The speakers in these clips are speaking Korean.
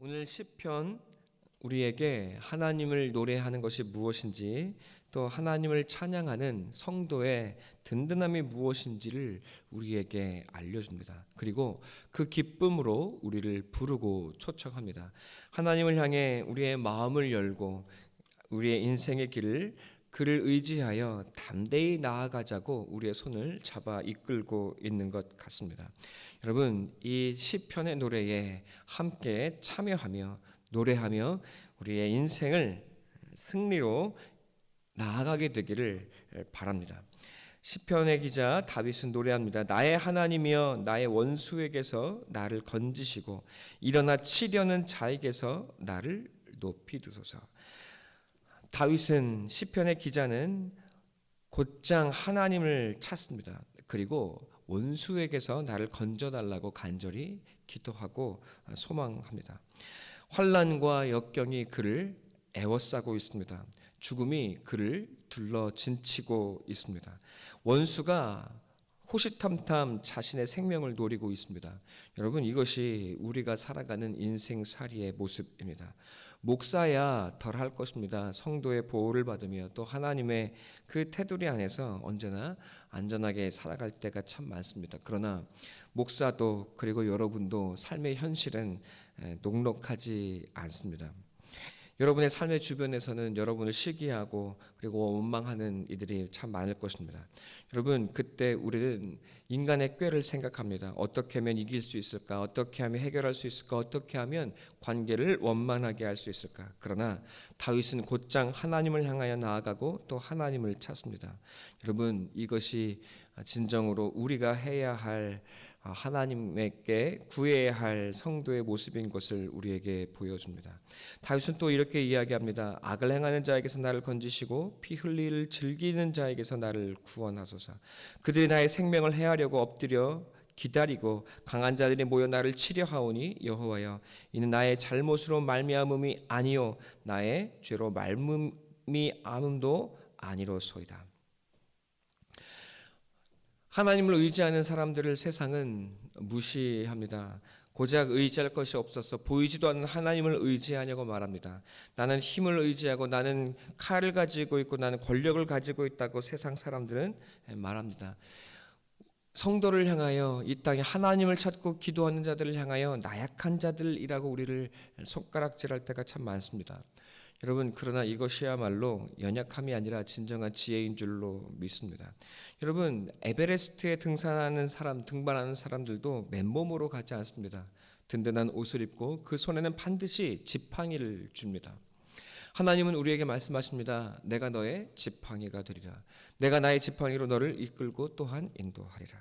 오늘 시편 우리에게 하나님을 노래하는 것이 무엇인지 또 하나님을 찬양하는 성도의 든든함이 무엇인지를 우리에게 알려줍니다. 그리고 그 기쁨으로 우리를 부르고 초청합니다. 하나님을 향해 우리의 마음을 열고 우리의 인생의 길을 그를 의지하여 담대히 나아가자고 우리의 손을 잡아 이끌고 있는 것 같습니다. 여러분, 이 시편의 노래에 함께 참여하며 노래하며 우리의 인생을 승리로 나아가게 되기를 바랍니다. 시편의 기자 다윗은 노래합니다. 나의 하나님이여 나의 원수에게서 나를 건지시고 일어나 치려는 자에게서 나를 높이 두소서. 다윗은 시편의 기자는 곧장 하나님을 찾습니다. 그리고 원수에게서 나를 건져달라고 간절히 기도하고 소망합니다. 환난과 역경이 그를 애워싸고 있습니다. 죽음이 그를 둘러 진치고 있습니다. 원수가 호시탐탐 자신의 생명을 노리고 있습니다. 여러분, 이것이 우리가 살아가는 인생살이의 모습입니다. 목사야 덜할 것입니다. 성도의 보호를 받으며 또 하나님의 그 테두리 안에서 언제나 안전하게 살아갈 때가 참 많습니다. 그러나 목사도 그리고 여러분도 삶의 현실은 녹록하지 않습니다. 여러분의 삶의 주변에서는 여러분을 시기하고 그리고 원망하는 이들이 참 많을 것입니다. 여러분, 그때 우리는 인간의 꾀를 생각합니다. 어떻게 하면 이길 수 있을까? 어떻게 하면 해결할 수 있을까? 어떻게 하면 관계를 원만하게 할 수 있을까? 그러나 다윗은 곧장 하나님을 향하여 나아가고 또 하나님을 찾습니다. 여러분, 이것이 진정으로 우리가 해야 할 하나님께 구해야 할 성도의 모습인 것을 우리에게 보여줍니다. 다윗은 또 이렇게 이야기합니다. 악을 행하는 자에게서 나를 건지시고 피 흘리를 즐기는 자에게서 나를 구원하소서. 그들이 나의 생명을 해하려고 엎드려 기다리고 강한 자들이 모여 나를 치려 하오니 여호와여 이는 나의 잘못으로 말미암음이 아니요 나의 죄로 말미암음이 아님도 아니로소이다. 하나님을 의지하는 사람들을 세상은 무시합니다. 고작 의지할 것이 없어서 보이지도 않는 하나님을 의지하냐고 말합니다. 나는 힘을 의지하고 나는 칼을 가지고 있고 나는 권력을 가지고 있다고 세상 사람들은 말합니다. 성도를 향하여 이 땅에 하나님을 찾고 기도하는 자들을 향하여 나약한 자들이라고 우리를 손가락질할 때가 참 많습니다. 여러분, 그러나 이것이야말로 연약함이 아니라 진정한 지혜인 줄로 믿습니다. 여러분, 에베레스트에 등반하는 사람들도 맨몸으로 가지 않습니다. 든든한 옷을 입고 그 손에는 반드시 지팡이를 줍니다. 하나님은 우리에게 말씀하십니다. 내가 너의 지팡이가 되리라. 내가 나의 지팡이로 너를 이끌고 또한 인도하리라.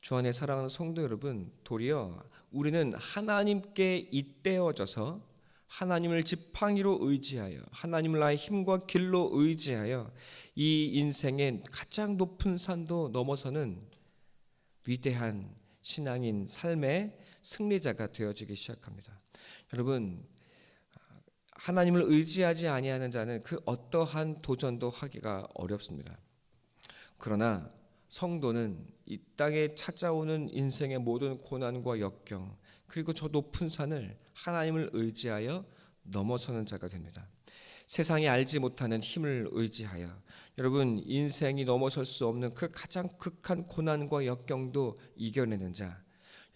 주 안에 사랑하는 성도 여러분, 도리어 우리는 하나님께 잇대어져서 하나님을 지팡이로 의지하여 하나님을 나의 힘과 길로 의지하여 이 인생의 가장 높은 산도 넘어서는 위대한 신앙인 삶의 승리자가 되어지기 시작합니다. 여러분, 하나님을 의지하지 아니하는 자는 그 어떠한 도전도 하기가 어렵습니다. 그러나 성도는 이 땅에 찾아오는 인생의 모든 고난과 역경 그리고 저 높은 산을 하나님을 의지하여 넘어서는 자가 됩니다. 세상이 알지 못하는 힘을 의지하여 여러분 인생이 넘어설 수 없는 그 가장 극한 고난과 역경도 이겨내는 자,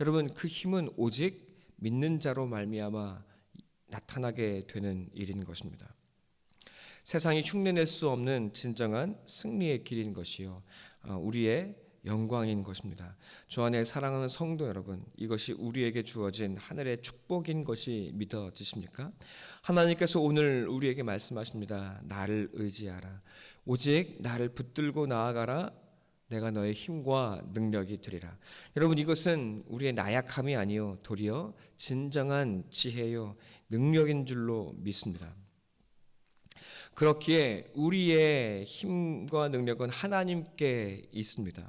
여러분 그 힘은 오직 믿는 자로 말미암아 나타나게 되는 일인 것입니다. 세상이 흉내낼 수 없는 진정한 승리의 길인 것이요 우리의 영광인 것입니다. 주 안에 사랑하는 성도 여러분, 이것이 우리에게 주어진 하늘의 축복인 것이 믿어지십니까? 하나님께서 오늘 우리에게 말씀하십니다. 나를 의지하라. 오직 나를 붙들고 나아가라. 내가 너의 힘과 능력이 되리라. 여러분, 이것은 우리의 나약함이 아니요 도리어 진정한 지혜요 능력인 줄로 믿습니다. 그렇기에 우리의 힘과 능력은 하나님께 있습니다.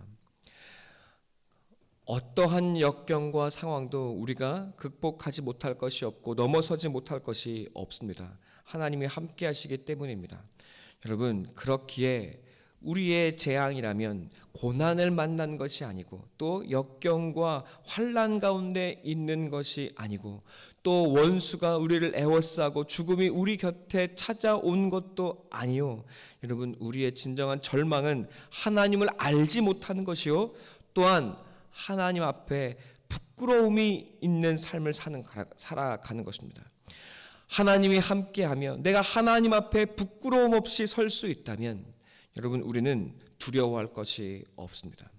어떠한 역경과 상황도 우리가 극복하지 못할 것이 없고 넘어서지 못할 것이 없습니다. 하나님이 함께 하시기 때문입니다. 여러분, 그렇기에 우리의 재앙이라면 고난을 만난 것이 아니고 또 역경과 환난 가운데 있는 것이 아니고 또 원수가 우리를 애워싸고 죽음이 우리 곁에 찾아온 것도 아니요. 여러분, 우리의 진정한 절망은 하나님을 알지 못하는 것이요, 또한 하나님 앞에 부끄러움이 있는 삶을 살아가는 것입니다. 하나님이 함께하며 내가 하나님 앞에 부끄러움 없이 설 수 있다면 여러분, 우리는 두려워할 것이 없습니다.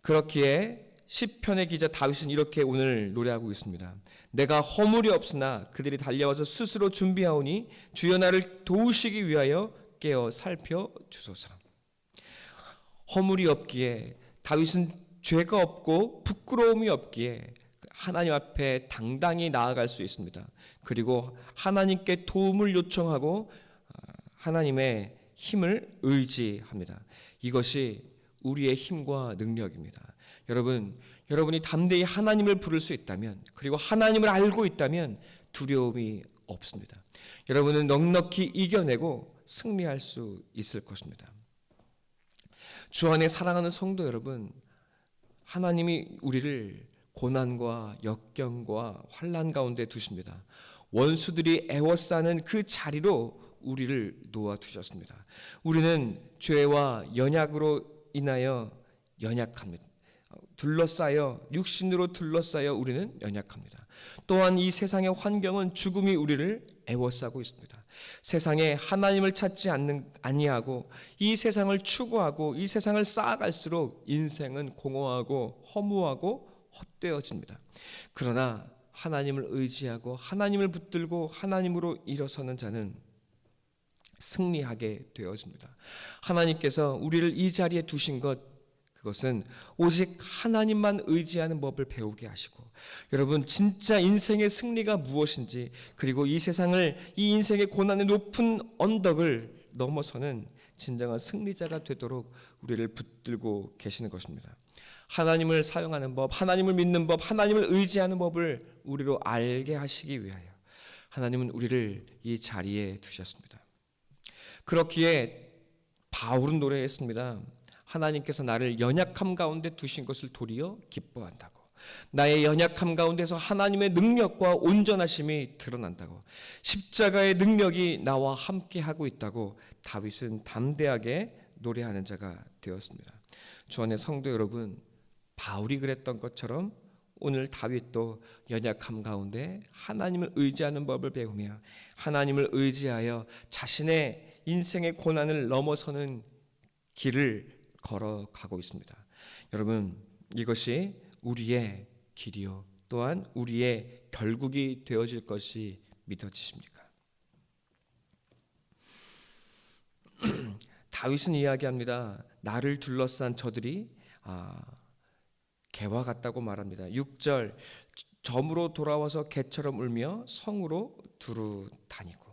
그렇기에 시편의 기자 다윗은 이렇게 오늘 노래하고 있습니다. 내가 허물이 없으나 그들이 달려와서 스스로 준비하오니 주여 나를 도우시기 위하여 깨어 살펴주소서. 허물이 없기에, 다윗은 죄가 없고 부끄러움이 없기에 하나님 앞에 당당히 나아갈 수 있습니다. 그리고 하나님께 도움을 요청하고 하나님의 힘을 의지합니다. 이것이 우리의 힘과 능력입니다. 여러분이 담대히 하나님을 부를 수 있다면, 그리고 하나님을 알고 있다면 두려움이 없습니다. 여러분은 넉넉히 이겨내고 승리할 수 있을 것입니다. 주 안에 사랑하는 성도 여러분, 하나님이 우리를 고난과 역경과 환난 가운데 두십니다. 원수들이 애워싸는 그 자리로 우리를 놓아두셨습니다. 우리는 죄와 연약으로 인하여 연약합니다. 육신으로 둘러싸여 우리는 연약합니다. 또한 이 세상의 환경은 죽음이 우리를 애워싸고 있습니다. 세상에 하나님을 찾지 아니하고 이 세상을 추구하고 이 세상을 쌓아갈수록 인생은 공허하고 허무하고 헛되어집니다. 그러나 하나님을 의지하고 하나님을 붙들고 하나님으로 일어서는 자는 승리하게 되어집니다. 하나님께서 우리를 이 자리에 두신 그것은 오직 하나님만 의지하는 법을 배우게 하시고, 여러분 진짜 인생의 승리가 무엇인지, 그리고 이 인생의 고난의 높은 언덕을 넘어서는 진정한 승리자가 되도록 우리를 붙들고 계시는 것입니다. 하나님을 사용하는 법, 하나님을 믿는 법, 하나님을 의지하는 법을 우리로 알게 하시기 위하여 하나님은 우리를 이 자리에 두셨습니다. 그렇기에 바울은 노래했습니다. 하나님께서 나를 연약함 가운데 두신 것을 도리어 기뻐한다고. 나의 연약함 가운데서 하나님의 능력과 온전하심이 드러난다고. 십자가의 능력이 나와 함께하고 있다고 다윗은 담대하게 노래하는 자가 되었습니다. 주 안의 성도 여러분, 바울이 그랬던 것처럼 오늘 다윗도 연약함 가운데 하나님을 의지하는 법을 배우며 하나님을 의지하여 자신의 인생의 고난을 넘어서는 길을 걸어가고 있습니다. 여러분, 이것이 우리의 길이요 또한 우리의 결국이 되어질 것이 믿어지십니까? 다윗은 이야기합니다. 나를 둘러싼 저들이 개와 같다고 말합니다. 6절, 점으로 돌아와서 개처럼 울며 성으로 두루 다니고.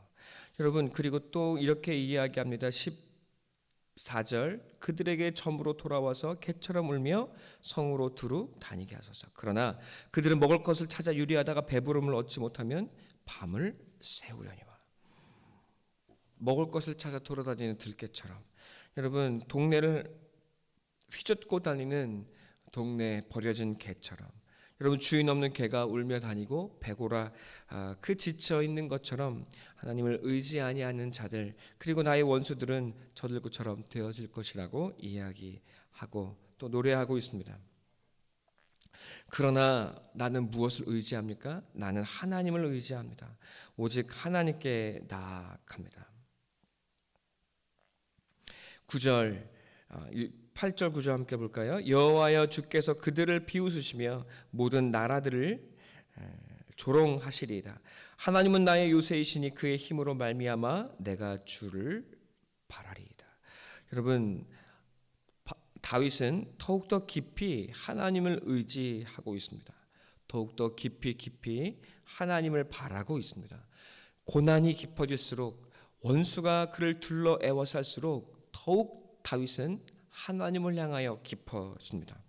여러분, 그리고 또 이렇게 이야기합니다. 14절, 그들에게 점으로 돌아와서 개처럼 울며 성으로 두루 다니게 하소서. 그러나 그들은 먹을 것을 찾아 유리하다가 배부름을 얻지 못하면 밤을 새우려니와. 먹을 것을 찾아 돌아다니는 들개처럼, 여러분 동네를 휘젓고 다니는 동네 버려진 개처럼, 여러분 주인 없는 개가 울며 다니고 배고라 그 지쳐 있는 것처럼 하나님을 의지 아니하는 자들, 그리고 나의 원수들은 저들처럼 되어질 것이라고 이야기하고 또 노래하고 있습니다. 그러나 나는 무엇을 의지합니까? 나는 하나님을 의지합니다. 오직 하나님께 나아갑니다. 9절, 8절 9절 함께 볼까요? 여호와여 주께서 그들을 비웃으시며 모든 나라들을 조롱하시리이다. 하나님은 나의 요새이시니 그의 힘으로 말미암아 내가 주를 바라리이다. 여러분, 다윗은 더욱더 깊이 하나님을 의지하고 있습니다. 더욱더 깊이 하나님을 바라고 있습니다. 고난이 깊어질수록, 원수가 그를 둘러 애워살수록 더욱 다윗은 하나님을 향하여 깊어집니다.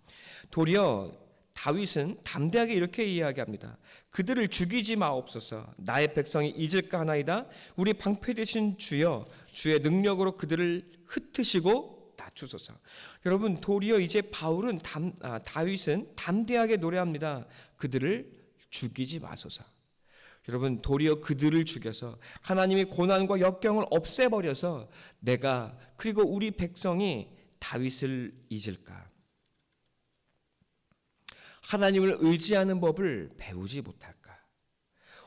도리어 다윗은 담대하게 이렇게 이야기합니다. 그들을 죽이지 마옵소서. 나의 백성이 잊을까 하나이다. 우리 방패 되신 주여, 주의 능력으로 그들을 흩으시고 낮추소서. 여러분, 도리어 이제 다윗은 담대하게 노래합니다. 그들을 죽이지 마소서. 여러분, 도리어 그들을 죽여서 하나님의 고난과 역경을 없애버려서 내가 그리고 우리 백성이 다윗을 잊을까? 하나님을 의지하는 법을 배우지 못할까?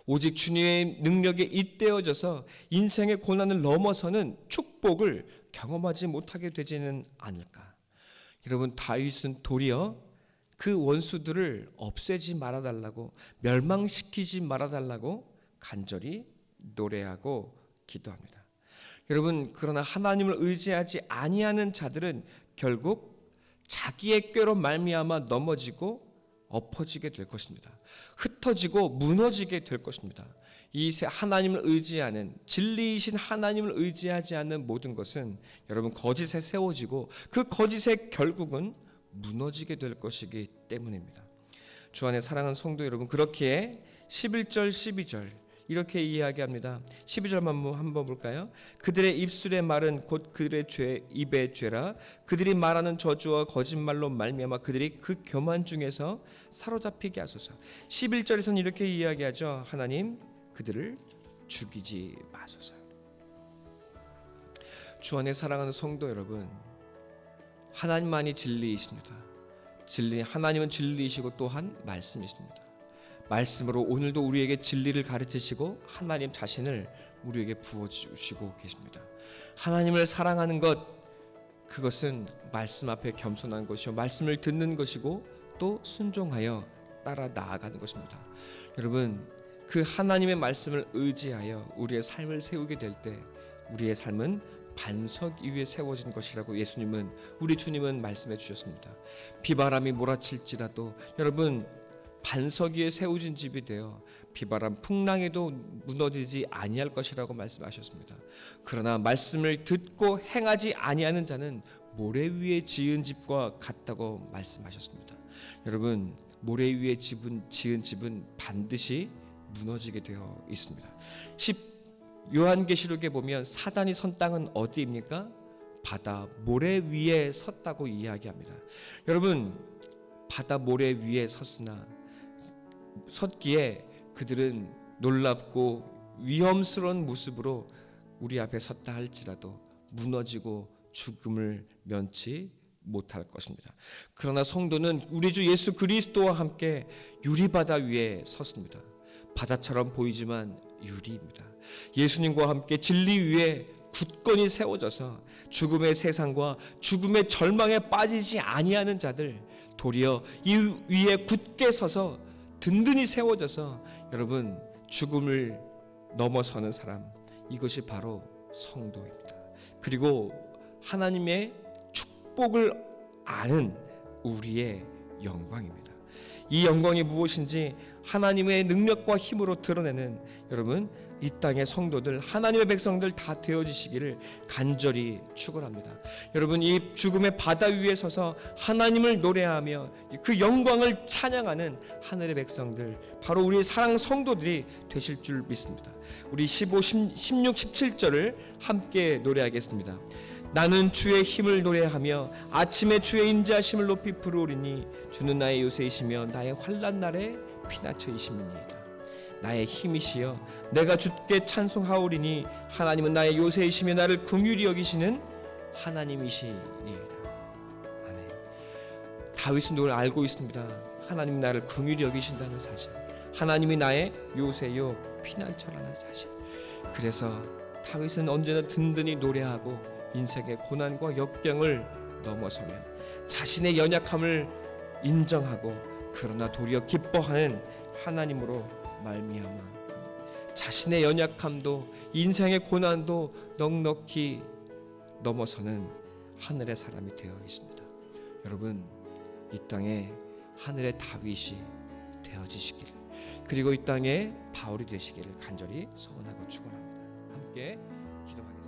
오직 주님의 능력에 잇대어져서 인생의 고난을 넘어서는 축복을 경험하지 못하게 되지는 않을까? 여러분, 다윗은 도리어 그 원수들을 없애지 말아달라고, 멸망시키지 말아달라고 간절히 노래하고 기도합니다. 여러분, 그러나 하나님을 의지하지 아니하는 자들은 결국 자기의 꾀로 말미암아 넘어지고 엎어지게 될 것입니다. 흩어지고 무너지게 될 것입니다. 이 하나님을 의지하는, 진리이신 하나님을 의지하지 않는 모든 것은 여러분 거짓에 세워지고 그 거짓의 결국은 무너지게 될 것이기 때문입니다. 주 안에 사랑하는 성도 여러분, 그렇기에 11절 12절 이렇게 이야기합니다. 12절만 한번 볼까요? 그들의 입술의 말은 곧 그들의 입의 죄라. 그들이 말하는 저주와 거짓말로 말미암아 그들이 그 교만 중에서 사로잡히게 하소서. 11절에서는 이렇게 이야기하죠. 하나님, 그들을 죽이지 마소서. 주 안에 사랑하는 성도 여러분, 하나님만이 진리이십니다. 하나님은 진리이시고 또한 말씀이십니다. 말씀으로 오늘도 우리에게 진리를 가르치시고 하나님 자신을 우리에게 부어주시고 계십니다. 하나님을 사랑하는 것, 그것은 말씀 앞에 겸손한 것이요 말씀을 듣는 것이고 또 순종하여 따라 나아가는 것입니다. 여러분, 그 하나님의 말씀을 의지하여 우리의 삶을 세우게 될 때 우리의 삶은 반석 위에 세워진 것이라고 우리 주님은 말씀해 주셨습니다. 비바람이 몰아칠지라도 여러분, 반석 위에 세워진 집이 되어 비바람 풍랑에도 무너지지 아니할 것이라고 말씀하셨습니다. 그러나 말씀을 듣고 행하지 아니하는 자는 모래 위에 지은 집과 같다고 말씀하셨습니다. 여러분, 모래 위에 지은 집은 반드시 무너지게 되어 있습니다. 요한계시록에 보면 사단이 선 땅은 어디입니까? 바다 모래 위에 섰다고 이야기합니다. 여러분, 바다 모래 위에 섰기에 그들은 놀랍고 위험스러운 모습으로 우리 앞에 섰다 할지라도 무너지고 죽음을 면치 못할 것입니다. 그러나 성도는 우리 주 예수 그리스도와 함께 유리바다 위에 섰습니다. 바다처럼 보이지만 유리입니다. 예수님과 함께 진리 위에 굳건히 세워져서 죽음의 세상과 죽음의 절망에 빠지지 아니하는 자들, 도리어 이 위에 굳게 서서 든든히 세워져서 여러분 죽음을 넘어서는 사람, 이것이 바로 성도입니다. 그리고 하나님의 축복을 아는 우리의 영광입니다. 이 영광이 무엇인지 하나님의 능력과 힘으로 드러내는 여러분, 이 땅의 성도들, 하나님의 백성들 다 되어지시기를 간절히 축원합니다. 여러분, 이 죽음의 바다 위에 서서 하나님을 노래하며 그 영광을 찬양하는 하늘의 백성들, 바로 우리의 사랑 성도들이 되실 줄 믿습니다. 우리 15, 16, 17절을 함께 노래하겠습니다. 나는 주의 힘을 노래하며 아침에 주의 인자하심을 높이 부르리니 주는 나의 요새이시며 나의 환난 날에 피난처이심이니이다. 나의 힘이시여 내가 주께 찬송하오리니 하나님은 나의 요새이시며 나를 긍휼히 여기시는 하나님이시니이다. 아멘. 다윗은 이걸 알고 있습니다. 하나님 나를 긍휼히 여기신다는 사실, 하나님이 나의 요새요 피난처라는 사실. 그래서 다윗은 언제나 든든히 노래하고 인생의 고난과 역경을 넘어서며 자신의 연약함을 인정하고 그러나 도리어 기뻐하는 하나님으로 말미암아 자신의 연약함도 인생의 고난도 넉넉히 넘어서는 하늘의 사람이 되어 있습니다. 여러분, 이 땅에 하늘의 다윗이 되어지시기를, 그리고 이 땅에 바울이 되시기를 간절히 소원하고 축원합니다. 함께 기도하겠습니다.